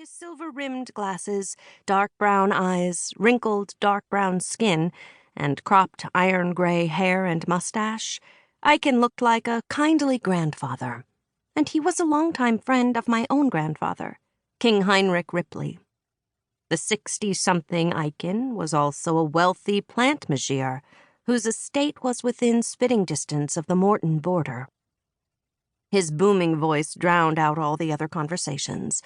his silver-rimmed glasses, dark brown eyes, wrinkled dark brown skin, and cropped iron-gray hair and mustache, Aiken looked like a kindly grandfather, and he was a longtime friend of my own grandfather, King Heinrich Ripley. The 60-something Aiken was also a wealthy plant magier, whose estate was within spitting distance of the Morton border. His booming voice drowned out all the other conversations,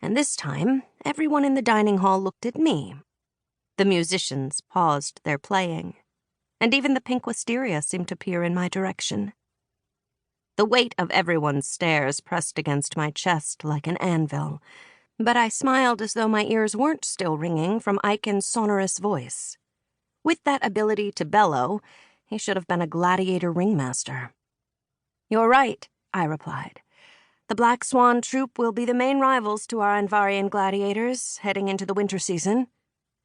and this time everyone in the dining hall looked at me. The musicians paused their playing, and even the pink wisteria seemed to peer in my direction. The weight of everyone's stares pressed against my chest like an anvil, but I smiled as though my ears weren't still ringing from Aiken's sonorous voice. With that ability to bellow, he should have been a gladiator ringmaster. "You're right," I replied. "The Black Swan troupe will be the main rivals to our Andvarian gladiators heading into the winter season.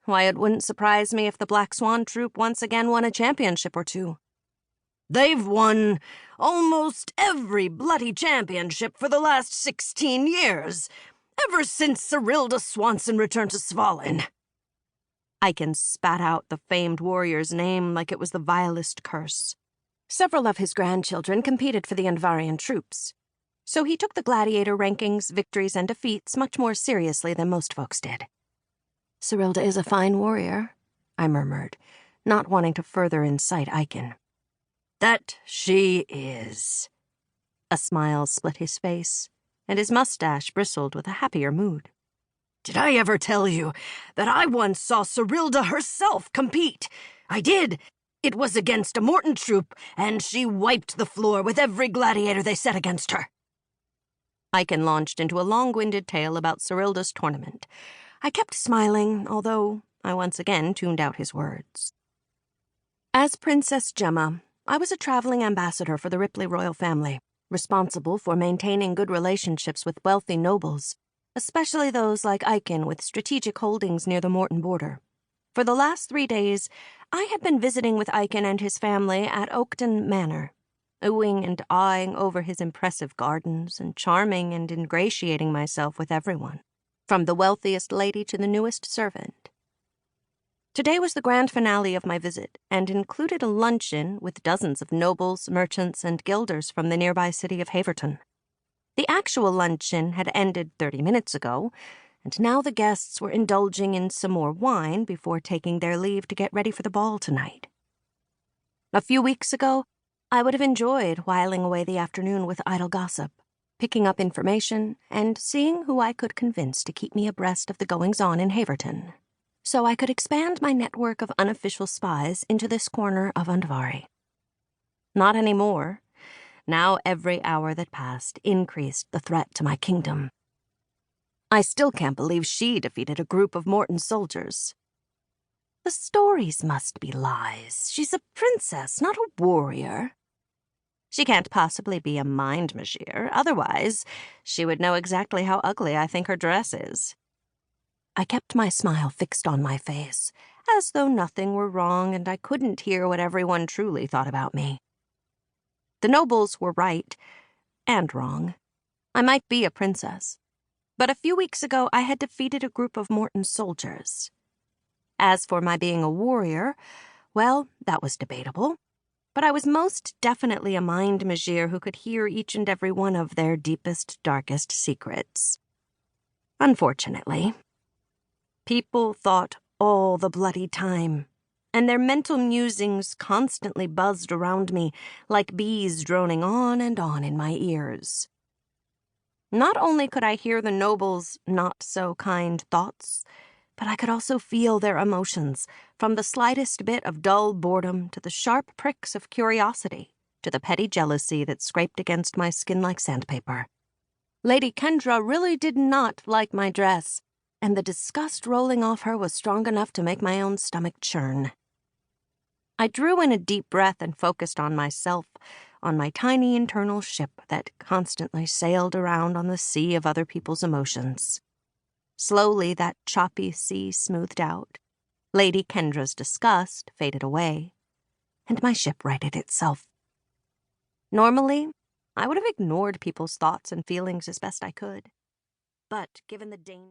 Why, it wouldn't surprise me if the Black Swan troupe once again won a championship or two." "They've won almost every bloody championship for the last 16 years, ever since Cyrilda Swanson returned to Svalin." Aiken spat out the famed warrior's name like it was the vilest curse. Several of his grandchildren competed for the Andvarian troops, so he took the gladiator rankings, victories, and defeats much more seriously than most folks did. "Cyrilda is a fine warrior," I murmured, not wanting to further incite Aiken. "That she is." A smile split his face, and his mustache bristled with a happier mood. "Did I ever tell you that I once saw Cyrilda herself compete? I did. It was against a Morton troop, and she wiped the floor with every gladiator they set against her." Aiken launched into a long-winded tale about Cyrilda's tournament. I kept smiling, although I once again tuned out his words. As Princess Gemma, I was a traveling ambassador for the Ripley royal family, responsible for maintaining good relationships with wealthy nobles, especially those like Aiken with strategic holdings near the Morton border. For the last 3 days, I had been visiting with Aiken and his family at Oakton Manor, oohing and awing over his impressive gardens and charming and ingratiating myself with everyone, from the wealthiest lady to the newest servant. Today was the grand finale of my visit and included a luncheon with dozens of nobles, merchants, and guilders from the nearby city of Haverton. The actual luncheon had ended 30 minutes ago, and now the guests were indulging in some more wine before taking their leave to get ready for the ball tonight. A few weeks ago, I would have enjoyed whiling away the afternoon with idle gossip, picking up information and seeing who I could convince to keep me abreast of the goings-on in Haverton, so I could expand my network of unofficial spies into this corner of Andvari. Not anymore. Now every hour that passed increased the threat to my kingdom. I still can't believe she defeated a group of Morton soldiers. The stories must be lies. She's a princess, not a warrior. She can't possibly be a mind magier, otherwise she would know exactly how ugly I think her dress is. I kept my smile fixed on my face, as though nothing were wrong and I couldn't hear what everyone truly thought about me. The nobles were right and wrong. I might be a princess, but a few weeks ago I had defeated a group of Morton soldiers. As for my being a warrior, well, that was debatable, but I was most definitely a mind magier who could hear each and every one of their deepest, darkest secrets. Unfortunately, people thought all the bloody time, and their mental musings constantly buzzed around me like bees droning on and on in my ears. Not only could I hear the nobles' not-so-kind thoughts, but I could also feel their emotions, from the slightest bit of dull boredom to the sharp pricks of curiosity, to the petty jealousy that scraped against my skin like sandpaper. Lady Kendra really did not like my dress, and the disgust rolling off her was strong enough to make my own stomach churn. I drew in a deep breath and focused on myself, on my tiny internal ship that constantly sailed around on the sea of other people's emotions. Slowly, that choppy sea smoothed out. Lady Kendra's disgust faded away, and my ship righted itself. Normally, I would have ignored people's thoughts and feelings as best I could. But given the danger...